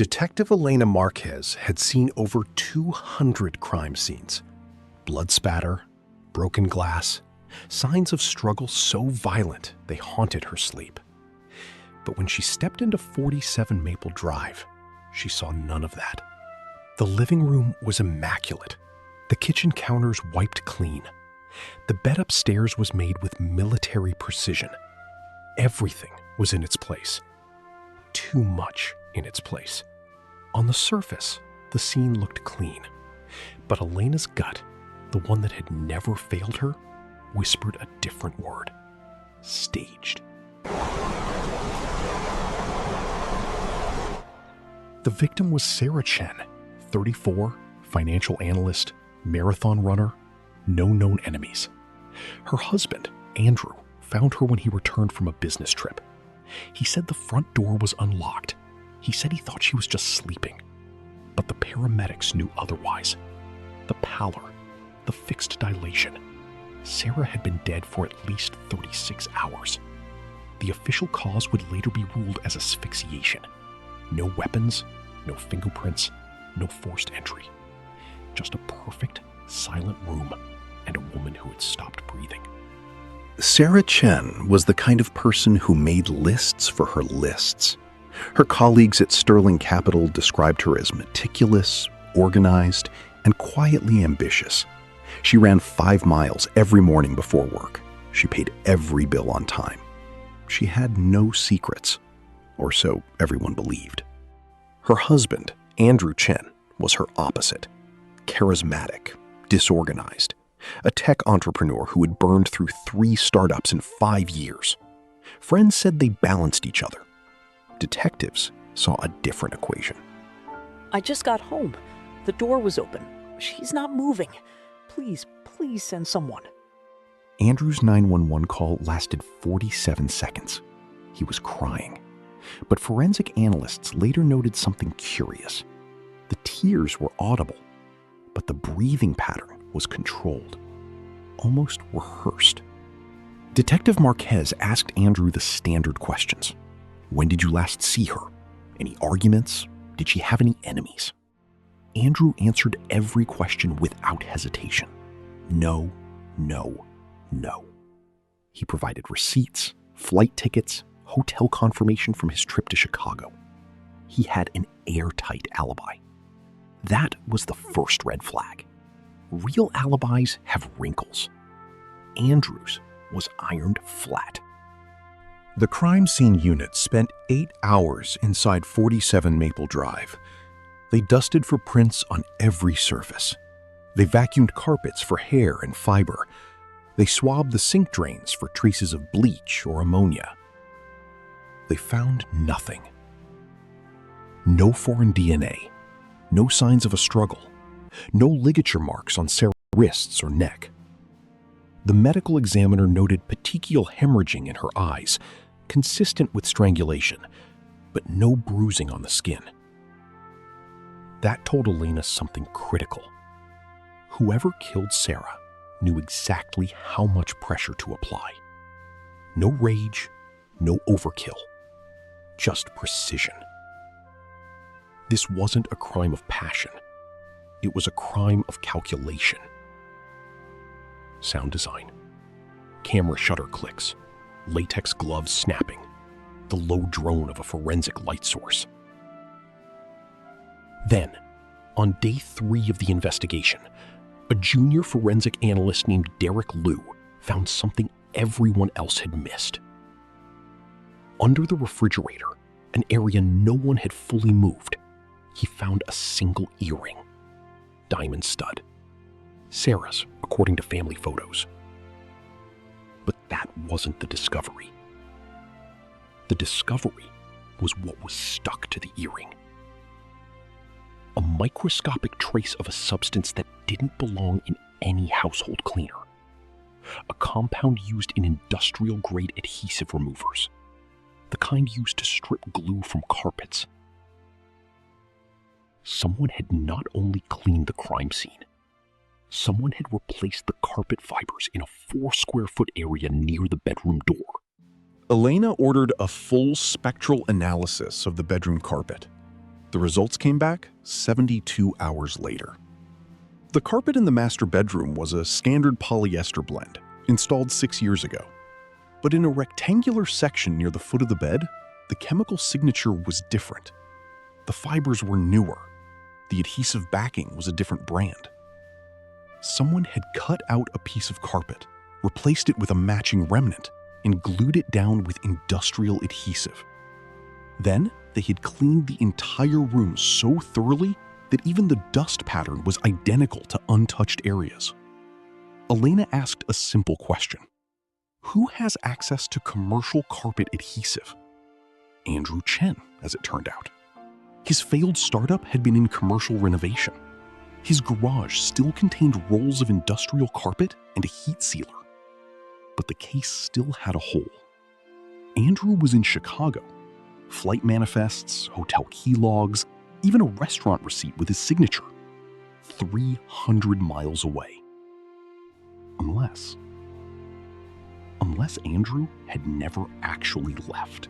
Detective Elena Marquez had seen over 200 crime scenes. Blood spatter, broken glass, signs of struggle so violent they haunted her sleep. But when she stepped into 47 Maple Drive, she saw none of that. The living room was immaculate. The kitchen counters wiped clean. The bed upstairs was made with military precision. Everything was in its place. Too much in its place. On the surface, the scene looked clean. But Elena's gut, the one that had never failed her, whispered a different word. Staged. The victim was Sarah Chen, 34, financial analyst, marathon runner, no known enemies. Her husband, Andrew, found her when he returned from a business trip. He said the front door was unlocked. He said he thought she was just sleeping. But the paramedics knew otherwise. The pallor, the fixed dilation. Sarah had been dead for at least 36 hours. The official cause would later be ruled as asphyxiation. No weapons, no fingerprints, no forced entry. Just a perfect, silent room and a woman who had stopped breathing. Sarah Chen was the kind of person who made lists for her lists. Her colleagues at Sterling Capital described her as meticulous, organized, and quietly ambitious. She ran 5 miles every morning before work. She paid every bill on time. She had no secrets, or so everyone believed. Her husband, Andrew Chen, was her opposite. Charismatic, disorganized, a tech entrepreneur who had burned through 3 startups in 5 years. Friends said they balanced each other. Detectives saw a different equation. I just got home. The door was open. She's not moving. Please send someone. Andrew's 911 call lasted 47 seconds. He was crying. But forensic analysts later noted something curious. The tears were audible, but the breathing pattern was controlled, almost rehearsed. Detective Marquez asked Andrew the standard questions. When did you last see her? Any arguments? Did she have any enemies? Andrew answered every question without hesitation. No, no, no. He provided receipts, flight tickets, hotel confirmation from his trip to Chicago. He had an airtight alibi. That was the first red flag. Real alibis have wrinkles. Andrew's was ironed flat. The crime scene unit spent 8 hours inside 47 Maple Drive. They dusted for prints on every surface. They vacuumed carpets for hair and fiber. They swabbed the sink drains for traces of bleach or ammonia. They found nothing. No foreign DNA, no signs of a struggle, no ligature marks on Sarah's wrists or neck. The medical examiner noted petechial hemorrhaging in her eyes, consistent with strangulation, but no bruising on the skin. That told Elena something critical. Whoever killed Sarah knew exactly how much pressure to apply. No rage, no overkill, just precision. This wasn't a crime of passion. It was a crime of calculation. Sound design. Camera shutter clicks. Latex gloves snapping. The low drone of a forensic light source. Then, on day 3 of the investigation, a junior forensic analyst named Derek Liu found something everyone else had missed. Under the refrigerator, an area no one had fully moved, he found a single earring. Diamond stud. Sarah's, according to family photos. But that wasn't the discovery. The discovery was what was stuck to the earring. A microscopic trace of a substance that didn't belong in any household cleaner. 'A compound used in industrial-grade adhesive removers. The kind used to strip glue from carpets. Someone had not only cleaned the crime scene, someone had replaced the carpet fibers in a 4-square-foot area near the bedroom door. A compound used in industrial-grade adhesive removers. The kind used to strip glue from carpets. Someone had not only cleaned the crime scene, someone had replaced the carpet fibers in a 4-square-foot area near the bedroom door. The kind used to strip glue from carpets. Someone had not only cleaned the crime scene, someone had replaced the carpet fibers in a 4-square-foot area near the bedroom door. Elena ordered a full spectral analysis of the bedroom carpet. The results came back 72 hours later. The carpet in the master bedroom was a standard polyester blend, installed 6 years ago. But in a rectangular section near the foot of the bed, the chemical signature was different. The fibers were newer. The adhesive backing was a different brand. Someone had cut out a piece of carpet, replaced it with a matching remnant, and glued it down with industrial adhesive. Then they had cleaned the entire room so thoroughly that even the dust pattern was identical to untouched areas. Elena asked a simple question. Who has access to commercial carpet adhesive? Andrew Chen, as it turned out. His failed startup had been in commercial renovation. His garage still contained rolls of industrial carpet and a heat sealer. But the case still had a hole. Andrew was in Chicago. Flight manifests, hotel key logs, even a restaurant receipt with his signature. 300 miles away. Unless Andrew had never actually left.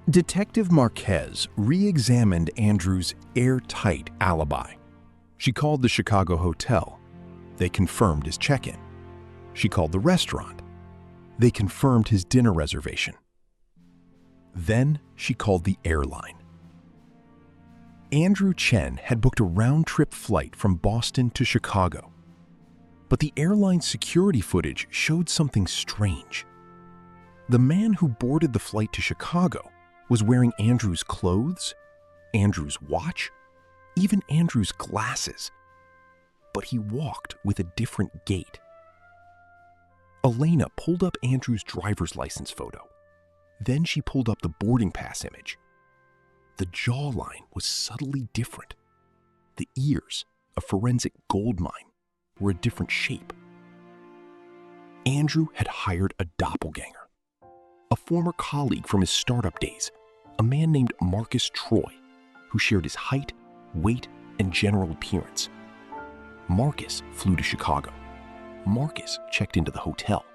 Detective Marquez re-examined Andrew's airtight alibi. She called the Chicago hotel. They confirmed his check-in. She called the restaurant. They confirmed his dinner reservation. Then she called the airline. Andrew Chen had booked a round-trip flight from Boston to Chicago. But the airline security footage showed something strange. The man who boarded the flight to Chicago was wearing Andrew's clothes, Andrew's watch, even Andrew's glasses. But he walked with a different gait. Elena pulled up Andrew's driver's license photo. Then she pulled up the boarding pass image. The jawline was subtly different. The ears, a forensic gold mine, were a different shape. Andrew had hired a doppelganger, a former colleague from his startup days, a man named Marcus Troy, who shared his height, weight, and general appearance. Marcus flew to Chicago. Marcus checked into the hotel.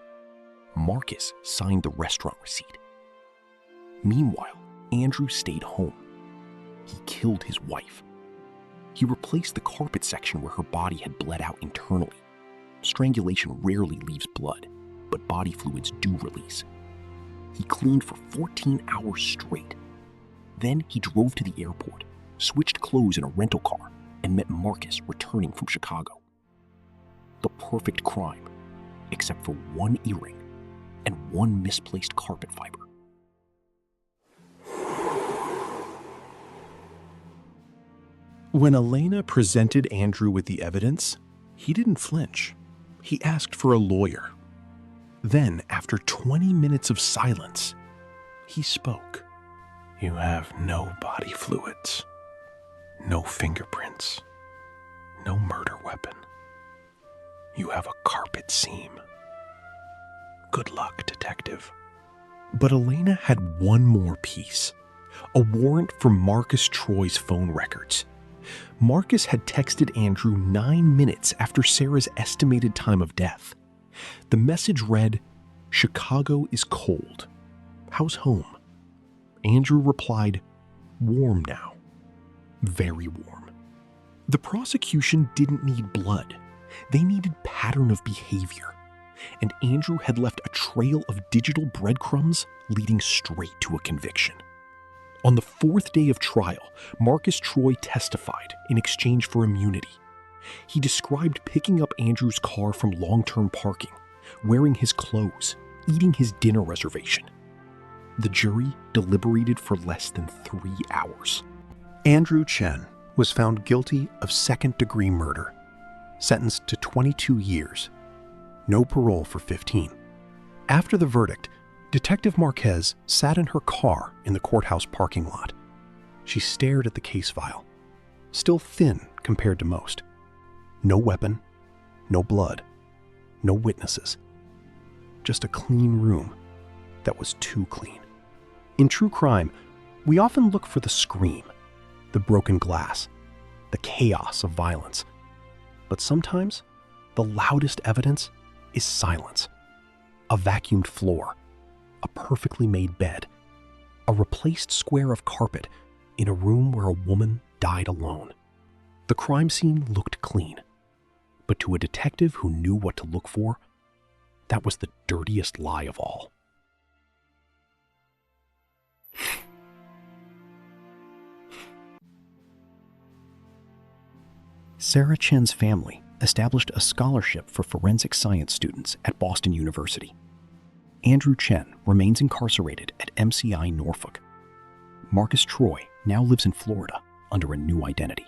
Marcus signed the restaurant receipt. Meanwhile, Andrew stayed home. He killed his wife. He replaced the carpet section where her body had bled out internally. Strangulation rarely leaves blood, but body fluids do release. He cleaned for 14 hours straight. Then he drove to the airport, switched clothes in a rental car, and met Marcus returning from Chicago. The perfect crime, except for one earring and one misplaced carpet fiber. When Elena presented Andrew with the evidence, he didn't flinch. He asked for a lawyer. Then, after 20 minutes of silence, he spoke. You have no body fluids, no fingerprints, no murder weapon. You have a carpet seam. Good luck, detective. But Elena had one more piece, a warrant for Marcus Troy's phone records. Marcus had texted Andrew 9 minutes after Sarah's estimated time of death. The message read, "Chicago is cold. How's home?" Andrew replied, "Warm now. Very warm." The prosecution didn't need blood. They needed pattern of behavior. And Andrew had left a trail of digital breadcrumbs leading straight to a conviction. On the 4th day of trial, Marcus Troy testified in exchange for immunity. He described picking up Andrew's car from long-term parking, wearing his clothes, eating his dinner reservation. The jury deliberated for less than 3 hours. Andrew Chen was found guilty of second-degree murder, sentenced to 22 years, no parole for 15. After the verdict, Detective Marquez sat in her car in the courthouse parking lot. She stared at the case file, still thin compared to most. No weapon, no blood, no witnesses. Just a clean room that was too clean. In true crime, we often look for the scream, the broken glass, the chaos of violence. But sometimes, the loudest evidence is silence. A vacuumed floor, a perfectly made bed, a replaced square of carpet in a room where a woman died alone. The crime scene looked clean, but to a detective who knew what to look for, that was the dirtiest lie of all. Sarah Chen's family established a scholarship for forensic science students at Boston University. Andrew Chen remains incarcerated at MCI Norfolk. Marcus Troy now lives in Florida under a new identity.